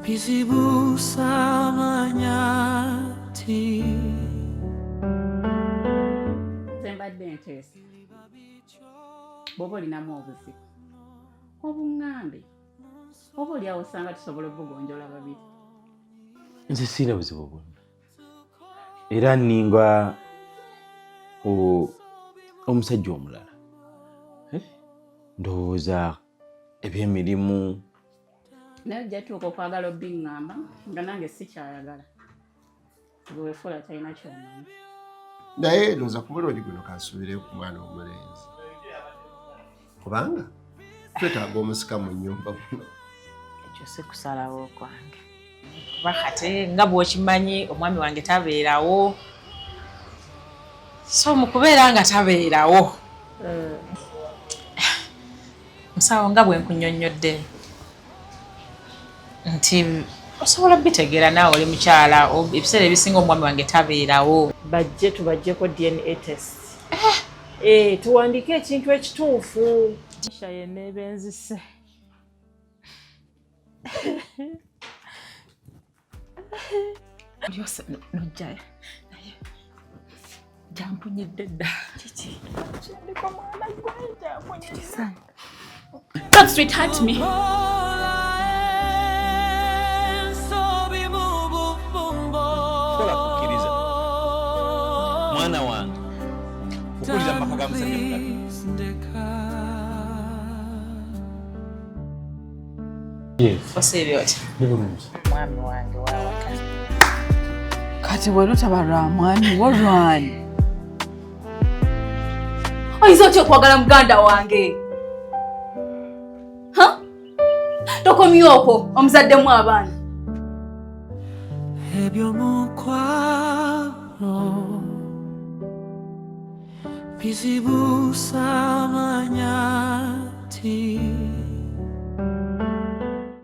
bizibu samanyati Zembadde nteesa bw'oba olinamu obuzibu obuŋŋambe oba oliawo osanga tusobola obugonjola babiri. Nze sirina buzibu bwonna era nninga omusajja omulala ndowooza ebyemirimu naye ojja tuuka okwagala obbiŋŋamba nga nange sikyayagala gwe weefuula talina kyomanyi. naye ndowooza ku mulundi guno kansuubire ku mwana omulenzi kubanga twetaaga omusika mu nnyumba muno. Ekyo si kusalawo kwange kuba kati nga bw'okimanyi omwami wange tabeerawo so mu kubeera nga tabeerawo musawo nga bwe nkunnyonnyodde nti osobola bitegeera naawe oli mukyala ebiseera ebisinga omwami wange tabeerawo. Bajje tubajjeko DNA test. Tuwandiike ekintu ekituufu. Tisha yenna ebenzise. Lyose nojjayo naye jampunyidde dda. Kiki? Ndiko mwana gwe jampunyidde. Don't sweetheart me. mwana wange okuliza amaka ga musajja mulabi. Osibyoti mwami wange wawaka kati bwe lutabalwa mwami wolwani oyinza otya okwagala muganda wange tokomye okwo omuzaddemu abaana ebyomukwano bizibu samanyati